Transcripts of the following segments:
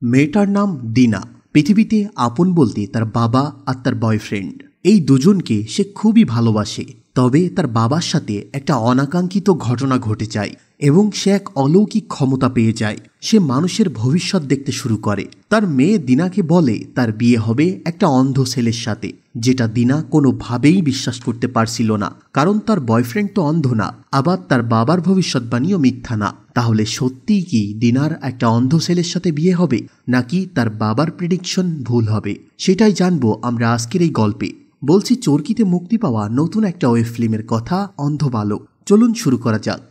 মেয়েটার নাম দিনা। পৃথিবীতে আপন বলতে তার বাবা আর তার বয়ফ্রেন্ড, এই দুজনকে সে খুবই ভালোবাসে। তবে তার বাবার সাথে একটা অনাকাঙ্ক্ষিত ঘটনা ঘটে যায় এবং সে এক অলৌকিক ক্ষমতা পেয়ে যায়। সে মানুষের ভবিষ্যৎ দেখতে শুরু করে। তার মেয়ে দিনাকে বলে তার বিয়ে হবে একটা অন্ধ ছেলের সাথে, যেটা দিনা কোনোভাবেই বিশ্বাস করতে পারছিল না, কারণ তার বয়ফ্রেন্ড তো অন্ধ না, আবার তার বাবার ভবিষ্যৎবাণীও মিথ্যা না। তাহলে সত্যিই কি দিনার একটা অন্ধ ছেলের সাথে বিয়ে হবে, নাকি তার বাবার প্রেডিকশন ভুল হবে? সেটাই জানবো আমরা আজকের এই গল্পে। বলছি চরকিতে মুক্তি পাওয়া নতুন একটা ওয়েব ফিল্মের কথা, অন্ধ বালক। চলুন শুরু করা যাক।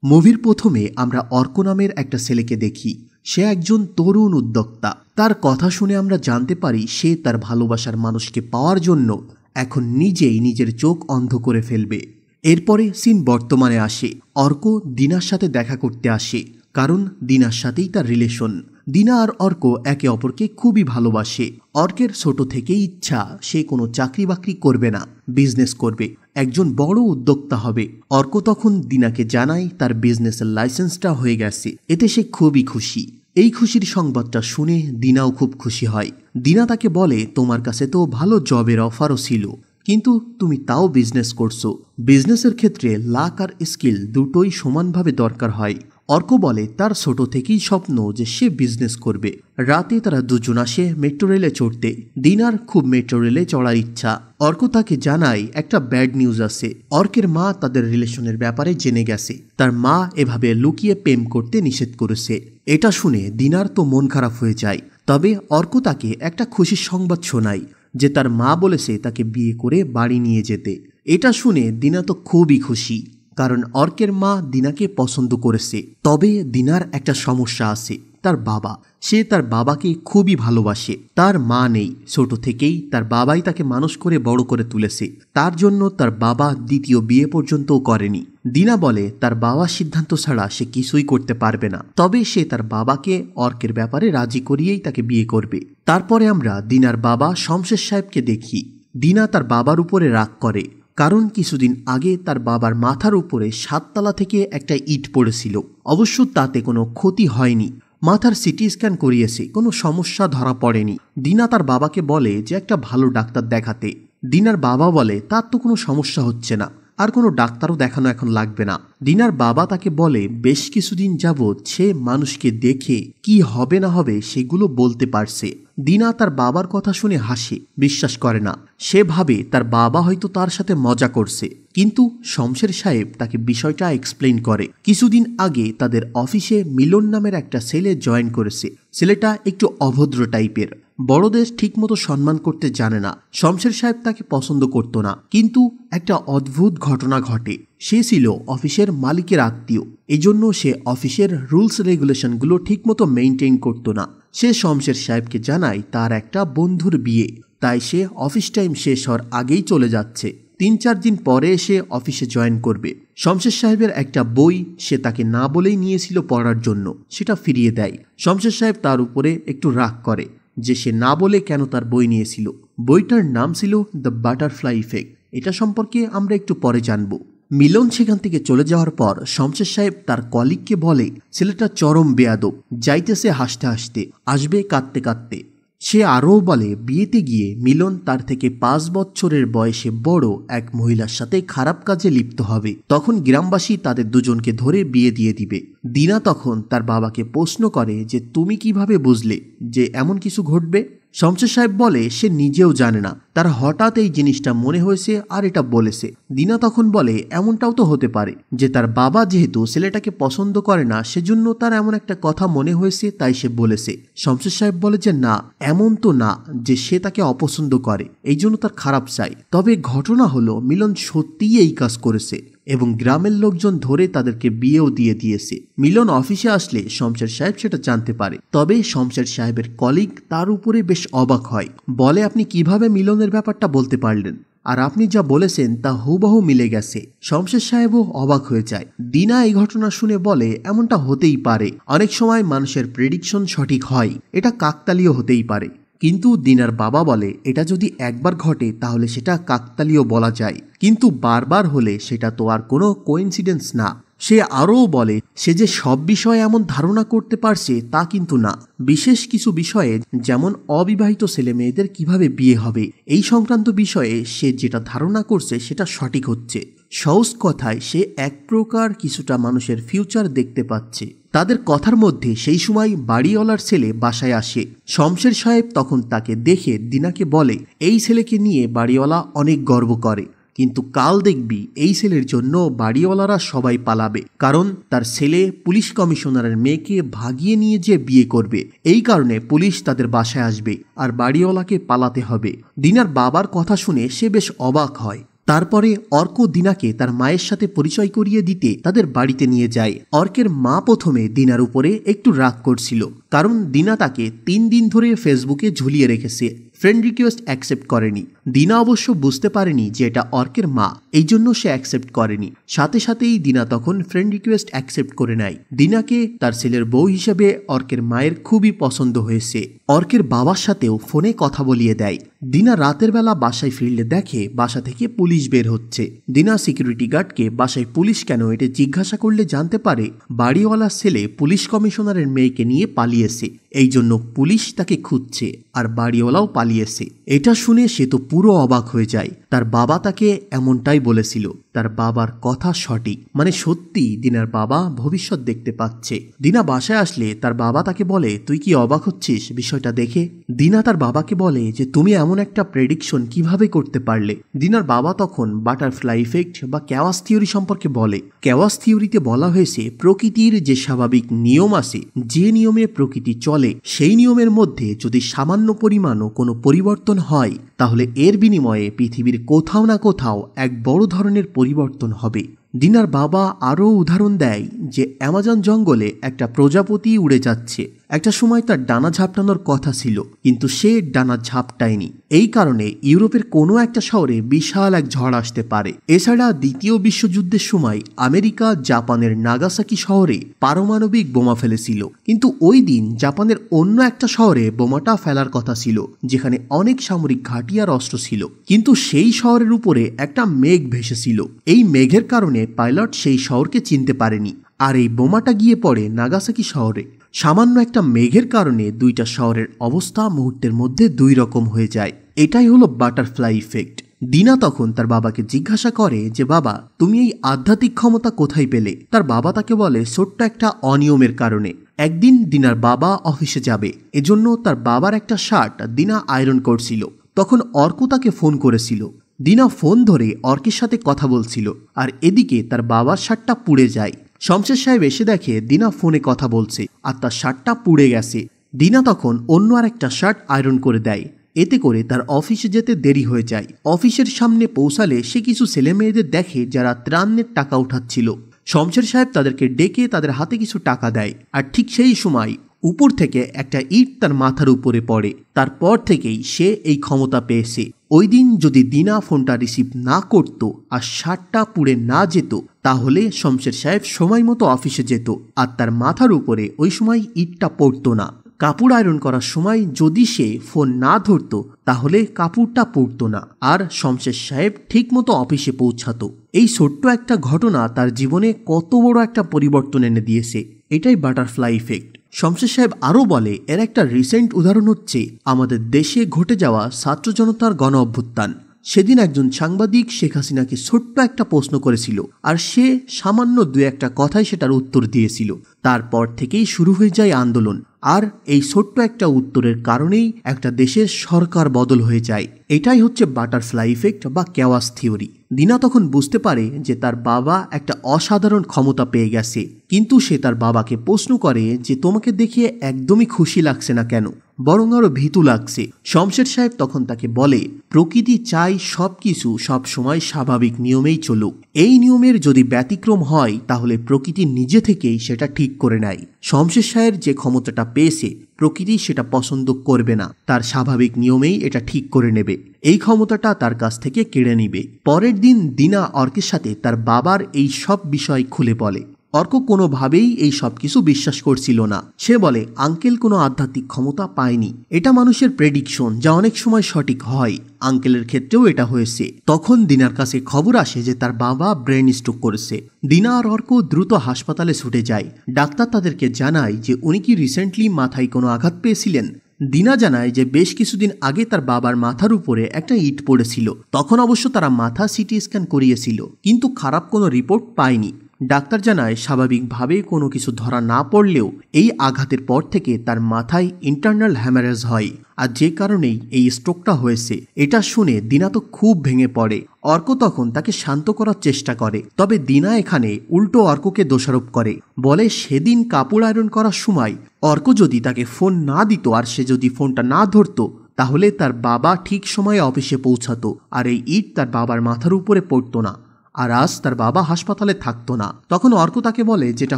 মুভির প্রথমে আমরা অর্ক নামের একটা ছেলেকে দেখি। সে একজন তরুণ উদ্যোক্তা। তার কথা শুনে আমরা জানতে পারি সে তার ভালোবাসার মানুষকে পাওয়ার জন্য এখন নিজেই নিজের চোখ অন্ধ করে ফেলবে। এরপরে সিন বর্তমানে আসে। অর্ক দিনার সাথে দেখা করতে আসে, কারণ দিনার সাথেই তার রিলেশন। দিনা আর অর্ক একে অপরকে খুবই ভালোবাসে। অর্কের ছোট থেকেই ইচ্ছা সে কোনো চাকরি বাকরি করবে না, বিজনেস করবে, একজন বড় উদ্যোক্তা হবে। অর্ক তখন দিনাকে জানায় তার বিজনেসের লাইসেন্সটা হয়ে গেছে। এতে সে খুবই খুশি। এই খুশির সংবাদটা শুনে দিনাও খুব খুশি হয়। দিনা তাকে বলে, তোমার কাছে তো ভালো জবের অফারও ছিল, কিন্তু তুমি তাও বিজনেস করছো। বিজনেসের ক্ষেত্রে লাক আর স্কিল দুটোই সমানভাবে দরকার হয়। অর্ক বলে তার ছোট থেকেই স্বপ্ন যে সে বিজনেস করবে। রাতে তারা দুজন আসে মেট্রো রেলে চড়তে। দিনার খুব মেট্রো রেলে চড়ার ইচ্ছা। অর্ক তাকে জানায় একটা ব্যাড নিউজ আছে। অর্কের মা তাদের রিলেশনের ব্যাপারে জেনে গেছে। তার মা এভাবে লুকিয়ে প্রেম করতে নিষেধ করেছে। এটা শুনে দিনার তো মন খারাপ হয়ে যায়। তবে অর্ক তাকে একটা খুশির সংবাদ শোনায় যে তার মা বলেছে তাকে বিয়ে করে বাড়ি নিয়ে যেতে। এটা শুনে দিনা তো খুবই খুশি, কারণ অর্কের মা দিনাকে পছন্দ করেছে। তবে দিনার একটা সমস্যা আছে, তার বাবা। সে তার বাবাকে খুবই ভালোবাসে। তার মা নেই, ছোট থেকেই তার বাবাই তাকে মানুষ করে বড় করে তুলেছে। তার জন্য তার বাবা দ্বিতীয় বিয়ে পর্যন্তও করেনি। দিনা বলে তার বাবার সিদ্ধান্ত ছাড়া সে কিছুই করতে পারবে না। তবে সে তার বাবাকে অর্কের ব্যাপারে রাজি করিয়েই তাকে বিয়ে করবে। তারপরে আমরা দিনার বাবা শমশের সাহেবকে দেখি। দিনা তার বাবার উপরে রাগ করে, কারণ কিছুদিন আগে তার বাবার মাথার উপরে 7 তলা থেকে একটা ইট পড়েছিল। অবশ্য তাতে কোনো ক্ষতি হয়নি। মাথার সিটি স্ক্যান করিয়েছে, কোনো সমস্যা ধরা পড়েনি। দিনা তার বাবাকে বলে যে একটা ভালো ডাক্তার দেখাতে। দিনার বাবা বলে তার তো কোনো সমস্যা হচ্ছে না, আর কোনো ডাক্তারও দেখানো এখন লাগবে না। দিনার বাবা তাকে বলে বেশ কিছুদিন যাবৎ সে মানুষকে দেখে কি হবে না হবে সেগুলো বলতে পারছে। দিনা তার বাবার কথা শুনে হাসে, বিশ্বাস করে না। সে ভাবে তার বাবা হয়তো তার সাথে মজা করছে। কিন্তু শমশের সাহেব তাকে বিষয়টা এক্সপ্লেইন করে। কিছুদিন আগে তাদের অফিসে মিলন নামের একটা ছেলে জয়েন করেছে। ছেলেটা একটু অভদ্র টাইপের, বড়দের ঠিকমতো সম্মান করতে জানে না। শমশের সাহেব তাকে পছন্দ করতো না, কিন্তু একটা অদ্ভুত ঘটনা ঘটে। সে ছিল অফিসের মালিকের আত্মীয়, এজন্য সে অফিসের রুলস রেগুলেশনগুলো ঠিকমতো মেনটেন করতো না। সে শমশের সাহেবকে জানায় তার একটা বন্ধুর বিয়ে, তাই সে অফিস টাইম শেষ হওয়ার আগেই চলে যাচ্ছে। 3-4 দিন পরে এসে অফিসে জয়েন করবে। শমশের সাহেবের একটা বই সে তাকে না বলেই নিয়েছিল পড়ার জন্য, সেটা ফিরিয়ে দেয়। শমশের সাহেব তার উপরে একটু রাগ করে যে সে না বলে কেন তার বই নিয়েছিল। বইটার নাম ছিল দ্য বাটারফ্লাই ইফেক্ট। এটা সম্পর্কে আমরা একটু পরে জানব। মিলন সেখান থেকে চলে যাওয়ার পর শমশের সাহেব তার কলিগকে বলে ছেলেটা চরম বেয়াদব, যাইতেছে হাসতে হাসতে, আসবে কাঁদতে কাঁদতে। সে আরও বলে বিয়েতে গিয়ে মিলন তার থেকে 5 বছরের বয়সে বড় এক মহিলার সাথে খারাপ কাজে লিপ্ত হবে। তখন গ্রামবাসী তাদের দুজনকে ধরে বিয়ে দিয়ে দিবে। দিনা তখন তার বাবাকে প্রশ্ন করে যে তুমি কিভাবে বুঝলে যে এমন কিছু ঘটবে? শমশের সাহেব বলে সে নিজেও জানে না, তার হঠাৎ এই জিনিসটা মনে হয়েছে আর এটা বলেছে। দিনা তখন বলে এমনটাও তো হতে পারে যে তার বাবা যেহেতু ছেলেটাকে পছন্দ করে না, সেজন্য তার এমন একটা কথা মনে হয়েছে, তাই সে বলেছে। শমশের সাহেব বলে যে না, এমন তো না যে সে তাকে অপছন্দ করে, এই জন্য তার খারাপ চাই। তবে ঘটনা হলো মিলন সত্যিই এই কাজ করেছে এবং গ্রামের লোকজন ধরে তাদেরকে বিয়েও দিয়ে দিয়েছে। মিলন অফিসে আসলে শমশের সাহেব সেটা জানতে পারে। তবে শমশের সাহেবের কলিগ তার উপরে বেশ অবাক হয়, বলে আপনি কিভাবে মিলনের ব্যাপারটা বলতে পারলেন? আর আপনি যা বলেছেন তা হুবহু মিলে গেছে। শমশের সাহেবও অবাক হয়ে যায়। দিনা এই ঘটনা শুনে বলে এমনটা হতেই পারে, অনেক সময় মানুষের প্রেডিকশন সঠিক হয়, এটা কাকতালীয় হতেই পারে। কিন্তু দিনার বাবা বলে এটা যদি একবার ঘটে তাহলে সেটা কাকতালীয় বলা যায়, কিন্তু বারবার হলে সেটা তো আর কোনো কোইন্সিডেন্স না। সে আরও বলে সে যে সব বিষয়ে এমন ধারণা করতে পারছে তা কিন্তু না, বিশেষ কিছু বিষয়ে যেমন অবিবাহিত ছেলে মেয়েদের কিভাবে বিয়ে হবে এই সংক্রান্ত বিষয়ে সে যেটা ধারণা করছে সেটা সঠিক হচ্ছে। সহজ কথায় সে এক প্রকার কিছুটা মানুষের ফিউচার দেখতে পাচ্ছে। তাদের কথার মধ্যে সেই সময় বাড়িওয়ালার ছেলে বাসায় আসে। শমশের সাহেব তখন তাকে দেখে দিনাকে বলে, এই ছেলেকে নিয়ে বাড়িওয়ালা অনেক গর্ব করে, কিন্তু কাল দেখবি এই ছেলের জন্য বাড়িওয়ালারা সবাই পালাবে, কারণ তার ছেলে পুলিশ কমিশনারের মেয়েকে ভাগিয়ে নিয়ে যে বিয়ে করবে। এই কারণে পুলিশ তাদের বাসায় আসবে আর বাড়িওয়ালাকে পালাতে হবে। দিনার বাবার কথা শুনে সে বেশ অবাক হয়। তারপরে অর্ক দিনাকে তার মায়ের সাথে পরিচয় করিয়ে দিতে তাদের বাড়িতে নিয়ে যায়। অর্কের মা প্রথমে দিনার উপরে একটু রাগ করছিল, কারণ দিনা তাকে 3 দিন ধরে ফেসবুকে ঝুলিয়ে রেখেছে, ফ্রেন্ড রিকোয়েস্ট অ্যাকসেপ্ট করেনি। দিনা অবশ্য বুঝতে পারেনি যে এটা অর্কের মা, এই জন্য সে অ্যাকসেপ্ট করেনি। সাথে সাথেই দিনা তখন ফ্রেন্ড রিকোয়েস্ট অ্যাকসেপ্ট করে নেয়। দিনাকে তার ছেলের বউ হিসেবে অর্কের মায়ের খুবই পছন্দ হয়েছে। অর্কের বাবার সাথেও ফোনে কথা বলিয়ে দেয়। দিনা রাতের বেলা বাসায় ফিরলে দেখে বাসা থেকে পুলিশ বের হচ্ছে। দিনা সিকিউরিটি গার্ডকে বাসায় পুলিশ কেন এটা জিজ্ঞাসা করলে জানতে পারে বাড়িওয়ালার ছেলে পুলিশ কমিশনারের মেয়েকে নিয়ে পালিয়েছে, এই জন্য পুলিশ তাকে খুঁজছে আর বাড়িওয়ালাও পালিয়েছে। এটা শুনে সে তো পুরো অবাক হয়ে যায়। তার বাবা তাকে এমনটাই বলেছিল। তার বাবার কথা সঠিক, মানে সত্যি দিনার বাবা ভবিষ্যৎ দেখতে পাচ্ছে। দিনা বাসায় আসলে তার বাবা তাকে বলে, তুই কি অবাক হচ্ছিস বিষয়টা দেখে? দিনা তার বাবাকে বলে যে তুমি এমন একটা প্রেডিকশন কিভাবে করতে পারলে? দিনার বাবা তখন বাটারফ্লাই ইফেক্ট বা ক্যাওয়াস থিওরি সম্পর্কে বলে। ক্যাওয়াস থিওরিতে বলা হয়েছে প্রকৃতির যে স্বাভাবিক নিয়ম আছে, যে নিয়মে প্রকৃতি চলে, সেই নিয়মের মধ্যে যদি সামান্য পরিমাণও কোনো পরিবর্তন হয় তাহলে এর বিনিময়ে পৃথিবীর কোথাও না কোথাও এক বড় ধরনের পরিবর্তন হবে। দিনার বাবা আরও উদাহরণ দেয় যে অ্যামাজন জঙ্গলে একটা প্রজাপতি উড়ে যাচ্ছে। একটা সময় তার ডানা ঝাপটানোর কথা ছিল, কিন্তু সে ডানা ঝাপটায়নি। এই কারণে ইউরোপের কোনো একটা শহরে বিশাল এক ঝড় আসতে পারে। এছাড়া দ্বিতীয় বিশ্বযুদ্ধের সময় আমেরিকা জাপানের নাগাসাকি শহরে পারমাণবিক বোমা ফেলেছিল, কিন্তু ওই দিন জাপানের অন্য একটা শহরে বোমাটা ফেলার কথা ছিল যেখানে অনেক সামরিক ঘাঁটি আর অস্ত্র ছিল, কিন্তু সেই শহরের উপরে একটা মেঘ ভেসেছিল। এই মেঘের কারণে পাইলট সেই শহরকে চিনতে পারেনি, আর এই বোমাটা গিয়ে পড়ে নাগাসাকি শহরে। সামান্য একটা মেঘের কারণে দুইটা শহরের অবস্থা মুহূর্তের মধ্যে 2 রকম হয়ে যায়। এটাই হলো বাটারফ্লাই ইফেক্ট। দিনা তখন তার বাবাকে জিজ্ঞাসা করে যে বাবা, তুমি এই আধ্যাত্মিক ক্ষমতা কোথায় পেলে? তার বাবা তাকে বলে ছোট্ট একটা অনিয়মের কারণে। একদিন দিনার বাবা অফিসে যাবে, এজন্য তার বাবার একটা শার্ট দিনা আয়রন করছিল। তখন অর্ক তাকে ফোন করেছিল। দিনা ফোন ধরে অর্কের সাথে কথা বলছিল, আর এদিকে তার বাবার শার্টটা পুড়ে যায়। শমশের সাহেব এসে দেখে দিনা ফোনে কথা বলছে আর তার শার্টটা পুড়ে গেছে। দিনা তখন অন্য আরেকটা শার্ট আয়রন করে দেয়। এতে করে তার অফিসে যেতে দেরি হয়ে যায়। অফিসের সামনে পৌঁছালে সে কিছু ছেলে মেয়েদের দেখে যারা ত্রাণের টাকা উঠাচ্ছিল। শমশের সাহেব তাদেরকে ডেকে তাদের হাতে কিছু টাকা দেয়, আর ঠিক সেই সময় উপর থেকে একটা ইট তার মাথার উপরে পড়ে। তারপর থেকেই সে এই ক্ষমতা পেয়েছে। ওই দিন যদি দিনা ফোনটা রিসিভ না করত আর শার্টটা পুড়ে না যেত, তাহলে শমশের সাহেব সময় মতো অফিসে যেত আর তার মাথার উপরে ওই সময় ইটটা পড়তো না। কাপড় আয়রন করার সময় যদি সে ফোন না ধরত তাহলে কাপড়টা পড়তো না, আর শমশের সাহেব ঠিক মতো অফিসে পৌঁছাতো। এই ছোট্ট একটা ঘটনা তার জীবনে কত বড় একটা পরিবর্তন এনে দিয়েছে। এটাই বাটারফ্লাই ইফেক্ট। শমশের সাহেব আরও বলে, এর একটা রিসেন্ট উদাহরণ হচ্ছে আমাদের দেশে ঘটে যাওয়া ছাত্র জনতার গণ অভ্যুত্থান। সেদিন একজন সাংবাদিক শেখ হাসিনাকে ছোট্ট একটা প্রশ্ন করেছিল, আর সে সামান্য 2-1 কথায় সেটার উত্তর দিয়েছিল। তারপর থেকেই শুরু হয়ে যায় আন্দোলন, আর এই ছোট্ট একটা উত্তরের কারণেই একটা দেশের সরকার বদল হয়ে যায়। এটাই হচ্ছে বাটারফ্লাই ইফেক্ট বা ক্যাওয়াস থিওরি। দিনা তখন বুঝতে পারে যে তার বাবা একটা অসাধারণ ক্ষমতা পেয়ে গেছে, কিন্তু সে তার বাবাকে প্রশ্ন করে যে তোমাকে দেখে একদমই খুশি লাগছে না কেন, বরং আরো ভীতু লাগছে। শমশের সাহেব তখন তাকে বলে, প্রকৃতি চাই সবকিছু সবসময় স্বাভাবিক নিয়মেই চলুক। এই নিয়মের যদি ব্যতিক্রম হয় তাহলে প্রকৃতি নিজে থেকেই সেটা ঠিক করে নেয়। শমশের সাহেব যে ক্ষমতাটা পেয়েছে প্রকৃতি সেটা পছন্দ করবে না, তার স্বাভাবিক নিয়মেই এটা ঠিক করে নেবে। এই ক্ষমতাটা তার কাছ থেকে কেড়ে নিবে। পরের দিন দিনা অর্কের সাথে তার বাবার এই সব বিষয় খুলে বলে। অর্ক কোনোভাবেই এই সব কিছু বিশ্বাস করছিল না। সে বলে আঙ্কেল কোনো আধ্যাত্মিক ক্ষমতা পায়নি, এটা মানুষের প্রেডিকশন যা অনেক সময় সঠিক হয়। আঙ্কেলের ক্ষেত্রেও এটা হয়েছে। তখন দিনার কাছে খবর আসে যে তার বাবা ব্রেন স্ট্রোক করেছে। দিনা আর অর্ক দ্রুত হাসপাতালে ছুটে যায়। ডাক্তার তাদেরকে জানায় যে উনি কি রিসেন্টলি মাথায় কোনো আঘাত পেয়েছিলেন। দিনা জানায় যে বেশ কিছুদিন আগে তার বাবার মাথার উপরে একটা ইট পড়েছিল। তখন অবশ্য তারা মাথা সিটি স্ক্যান করিয়েছিল, কিন্তু খারাপ কোনো রিপোর্ট পায়নি। ডাক্তার জানায় স্বাভাবিকভাবে কোনো কিছু ধরা না পড়লেও এই আঘাতের পর থেকে তার মাথায় ইন্টারনাল হ্যামারেজ হয়, আর যে কারণেই এই স্ট্রোকটা হয়েছে। এটা শুনে দিনা তো খুব ভেঙে পড়ে। অর্ক তখন তাকে শান্ত করার চেষ্টা করে, তবে দিনা এখানে উল্টো অর্ককে দোষারোপ করে। বলে সেদিন কাপড় আয়রন করার সময় অর্ক যদি তাকে ফোন না দিত আর সে যদি ফোনটা না ধরতো, তাহলে তার বাবা ঠিক সময়ে অফিসে পৌঁছাতো আর এই ইট তার বাবার মাথার উপরে পড়তো না, আর আজ তার বাবা হাসপাতালে থাকতো না। তখন অর্ক তাকে বলে যেটা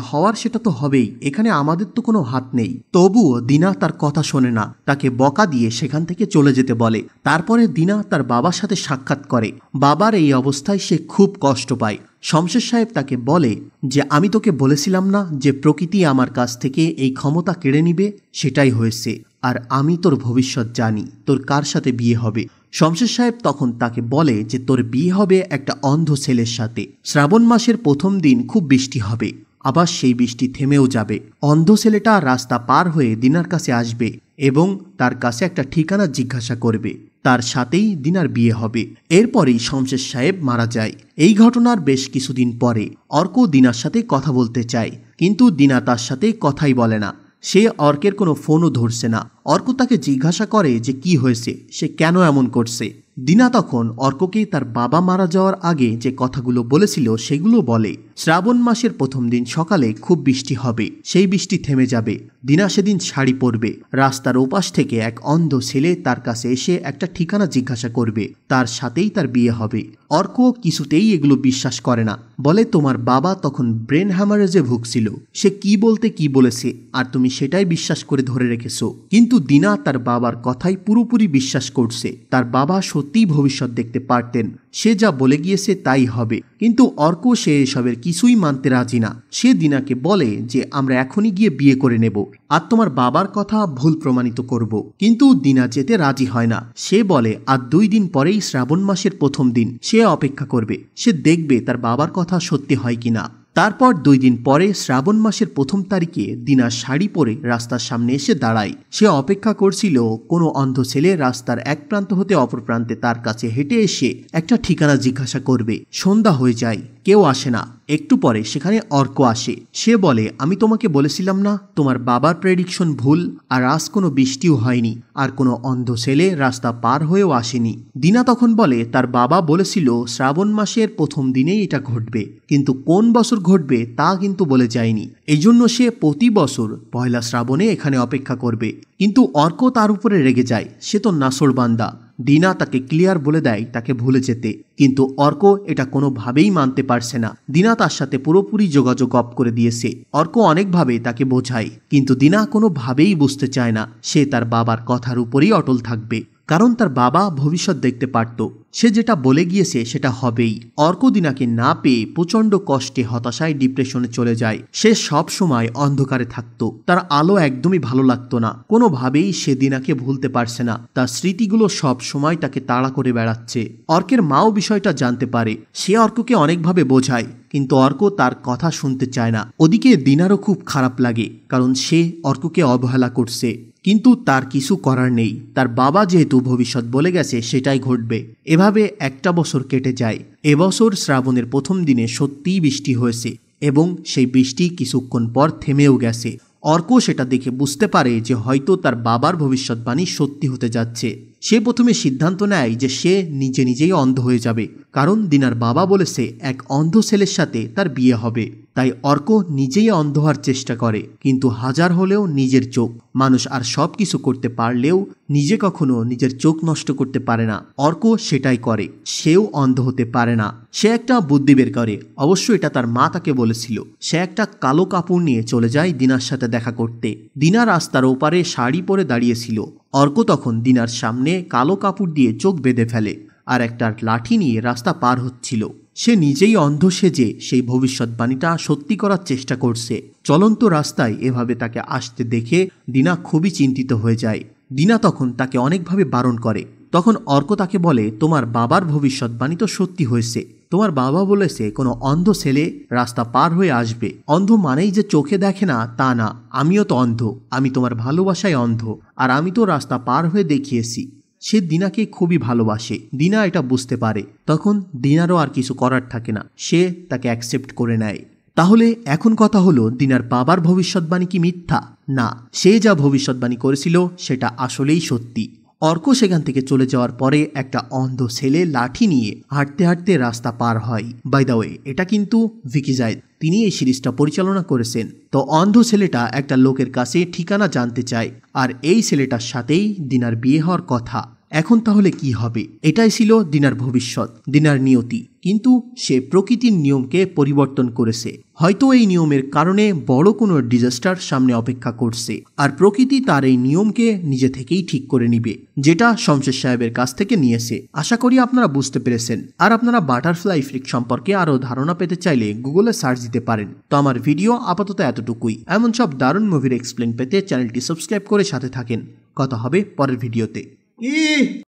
হওয়ার সেটা তো হবেই, এখানে আমাদের তো কোনো হাত নেই। তবুও দিনা তার কথা শোনে না, তাকে বকা দিয়ে সেখান থেকে চলে যেতে বলে। তারপরে দিনা তার বাবার সাথে সাক্ষাৎ করে। বাবার এই অবস্থায় সে খুব কষ্ট পায়। শমশের সাহেব তাকে বলে যে আমি তোকে বলেছিলাম না যে প্রকৃতি আমার কাছ থেকে এই ক্ষমতা কেড়ে নিবে, সেটাই হয়েছে। আর আমি তোর ভবিষ্যৎ জানি, তোর কার সাথে বিয়ে হবে। শমশের সাহেব তখন তাকে বলে যে তোর বিয়ে হবে একটা অন্ধ ছেলের সাথে। শ্রাবণ মাসের প্রথম দিন খুব বৃষ্টি হবে, আবার সেই বৃষ্টি থেমেও যাবে। অন্ধ ছেলেটা রাস্তা পার হয়ে দিনার কাছে আসবে এবং তার কাছে একটা ঠিকানা জিজ্ঞাসা করবে। তার সাথেই দিনার বিয়ে হবে। এরপরেই শমশের সাহেব মারা যায়। এই ঘটনার বেশ কিছুদিন পরে অর্ক দিনার সাথে কথা বলতে চায়, কিন্তু দিনা তার সাথে কথাই বলে না। সে অর্কের কোনো ফোনও ধরছে না। অর্ক তাকে জিজ্ঞাসা করে যে কি হয়েছে, সে কেন এমন করছে। দিনা তখন অর্ককে তার বাবা মারা যাওয়ার আগে যে কথাগুলো বলেছিল সেগুলো বলে। শ্রাবণ মাসের প্রথম দিন সকালে খুব বৃষ্টি হবে, সেই বৃষ্টি থেমে যাবে। দিনা সেদিন শাড়ি পরবে। রাস্তার ওপাশ থেকে এক অন্ধ ছেলে তার কাছে এসে একটা ঠিকানা জিজ্ঞাসা করবে, তার সাথেই তার বিয়ে হবে। অর্ক কিছুতেই এগুলো বিশ্বাস করে না। বলে তোমার বাবা তখন ব্রেন হ্যামারেজে ভুগছিল, সে কি বলতে কি বলেছে আর তুমি সেটাই বিশ্বাস করে ধরে রেখেছো। কিন্তু দিনা তার বাবার কথাই পুরোপুরি বিশ্বাস করছে। তার বাবা সত্যিই ভবিষ্যৎ দেখতে পারতেন, সে যা বলে গিয়েছে তাই হবে। কিন্তু অর্ক সে এসবের কিছুই মানতে রাজি না। সে দিনাকে বলে যে আমরা এখনই গিয়ে বিয়ে করে নেব আর তোমার বাবার কথা ভুল প্রমাণিত করব। কিন্তু দিনা যেতে রাজি হয় না। সে বলে আর 2 দিন পরেই শ্রাবণ মাসের প্রথম দিন, সে অপেক্ষা করবে, সে দেখবে তার বাবার কথা সত্যি হয় কিনা। তারপর 2 দিন পরে শ্রাবণ মাসের 1 তারিখে দিনা শাড়ি পরে রাস্তার সামনে এসে দাঁড়ায়। সে অপেক্ষা করছিল কোনো অন্ধ ছেলে রাস্তার এক প্রান্ত হতে অপর প্রান্তে তার কাছে হেঁটে এসে একটা ঠিকানা জিজ্ঞাসা করবে। সন্ধ্যা হয়ে যায়, কেউ আসে না। একটু পরে সেখানে অর্ক আসে। সে বলে আমি তোমাকে বলেছিলাম না তোমার বাবার প্রেডিকশন ভুল, আর আজ কোনো বৃষ্টিও হয়নি আর কোনো অন্ধ ছেলে রাস্তা পার হয়েও আসেনি। দিনা তখন বলে তার বাবা বলেছিল শ্রাবণ মাসের প্রথম দিনেই এটা ঘটবে, কিন্তু কোন বছর ঘটবে তা কিন্তু বলে যায়নি। এই জন্য সে প্রতি বছর পয়লা শ্রাবণে এখানে অপেক্ষা করবে। কিন্তু অর্ক তার উপরে রেগে যায়, সে তো নাছোড়বান্দা। দিনা তাকে ক্লিয়ার বলে দেয় তাকে ভুলে যেতে, কিন্তু অর্ক এটা কোনোভাবেই মানতে পারছে না। দিনা তার সাথে পুরোপুরি যোগাযোগ অফ করে দিয়েছে। অর্ক অনেকভাবে তাকে বোঝায়, কিন্তু দিনা কোনোভাবেই বুঝতে চায় না। সে তার বাবার কথার উপরেই অটল থাকবে, কারণ তার বাবা ভবিষ্যৎ দেখতে পারত। সে যেটা বলে গিয়েছে সেটা হবেই। অর্ক দিনাকে না পেয়ে প্রচন্ড কষ্টে হতাশায় ডিপ্রেশনে চলে যায়। সে সব সময় অন্ধকারে থাকতো, তার আলো একদমই ভালো লাগতো না। কোনোভাবেই সে দিনাকে ভুলতে পারছে না। তার স্মৃতিগুলো সব সময় তাকে তাড়া করে বেড়াচ্ছে। অর্কের মাও বিষয়টা জানতে পারে। সে অর্ককে অনেকভাবে বোঝায়, কিন্তু অর্ক তার কথা শুনতে চায় না। ওদিকে দিনারও খুব খারাপ লাগে, কারণ সে অর্ককে অবহেলা করছে। কিন্তু তার কিছু করার নেই, তার বাবা যেহেতু ভবিষ্যৎ বলে গেছে সেটাই ঘটবে। এভাবে একটা বছর কেটে যায়। এবছর শ্রাবণের প্রথম দিনে সত্যিই বৃষ্টি হয়েছে এবং সেই বৃষ্টি কিছুক্ষণ পর থেমেও গেছে। অর্ক সেটা দেখে বুঝতে পারে যে হয়তো তার বাবার ভবিষ্যৎবাণী সত্যি হতে যাচ্ছে। সে প্রথমে সিদ্ধান্ত নেয় যে সে নিজে নিজেই অন্ধ হয়ে যাবে, কারণ দিনার বাবা বলেছে এক অন্ধ ছেলের সাথে তার বিয়ে হবে। তাই অর্ক নিজেই অন্ধ হওয়ার চেষ্টা করে, কিন্তু হাজার হলেও নিজের চোখ। মানুষ আর সব কিছু করতে পারলেও নিজে কখনো নিজের চোখ নষ্ট করতে পারে না। অর্ক সেটাই করে, সেও অন্ধ হতে পারে না। সে একটা বুদ্ধি বের করে, অবশ্য এটা তার মা তাকে বলেছিল। সে একটা কালো কাপড় নিয়ে চলে যায় দিনার সাথে দেখা করতে। দিনা রাস্তার ওপারে শাড়ি পরে দাঁড়িয়েছিল। অর্ক তখন দিনার সামনে কালো কাপড় দিয়ে চোখ বেঁধে ফেলে আর একটা লাঠি নিয়ে রাস্তা পার হচ্ছিল। সে নিজেই অন্ধ সেজে সেই ভবিষ্যৎবাণীটা সত্যি করার চেষ্টা করছে। চলন্ত রাস্তায় এভাবে তাকে আসতে দেখে দিনা খুবই চিন্তিত হয়ে যায়। দিনা তখন তাকে অনেকভাবে বারণ করে। তখন অর্ক তাকে বলে, তোমার বাবার ভবিষ্যৎবাণী তো সত্যি হয়েছে। তোমার বাবা বলেছে কোনো অন্ধ ছেলে রাস্তা পার হয়ে আসবে। অন্ধ মানেই যে চোখে দেখে না তা না, আমিও তো অন্ধ, আমি তোমার ভালোবাসায় অন্ধ, আর আমি তো রাস্তা পার হয়ে দেখিয়েছি। সে দিনাকে খুবই ভালোবাসে। দিনা এটা বুঝতে পারে। তখন দিনারও আর কিছু করার থাকে না, সে তাকে অ্যাকসেপ্ট করে নেয়। তাহলে এখন কথা হলো, দিনার বাবার ভবিষ্যৎবাণী কি মিথ্যা? না, সে যা ভবিষ্যৎবাণী করেছিল সেটা আসলেই সত্যি। অর্ক সেখান থেকে চলে যাওয়ার পরে একটা অন্ধ ছেলে লাঠি নিয়ে হাঁটতে হাঁটতে রাস্তা পার হয়। বাই দ্য ওয়ে, এটা কিন্তু ভিকি জায়েদ, তিনি এই সিরিজটা পরিচালনা করেছেন। তো অন্ধ ছেলেটা একটা লোকের কাছে ঠিকানা জানতে চায়, আর এই ছেলেটার সাথেই দিনার বিয়ে হওয়ার কথা। এখন তাহলে কি হবে? এটাই ছিল দিনার ভবিষ্যৎ, দিনার নিয়তি। কিন্তু সে প্রকৃতির নিয়মকে পরিবর্তন করেছে। হয়তো এই নিয়মের কারণে বড় কোনো ডিজাস্টার সামনে অপেক্ষা করছে, আর প্রকৃতি তার এই নিয়মকে নিজে থেকেই ঠিক করে নিবে, যেটা শমশের সাহেবের কাছ থেকে নিয়েছে। আশা করি আপনারা বুঝতে পেরেছেন। আর আপনারা বাটারফ্লাই ইফেক্ট সম্পর্কে আরও ধারণা পেতে চাইলে গুগলে সার্চ দিতে পারেন। তো আমার ভিডিও আপাতত এতটুকুই। এমন সব দারুণ মুভির এক্সপ্লেন পেতে চ্যানেলটি সাবস্ক্রাইব করে সাথে থাকেন। কথা হবে পরের ভিডিওতে।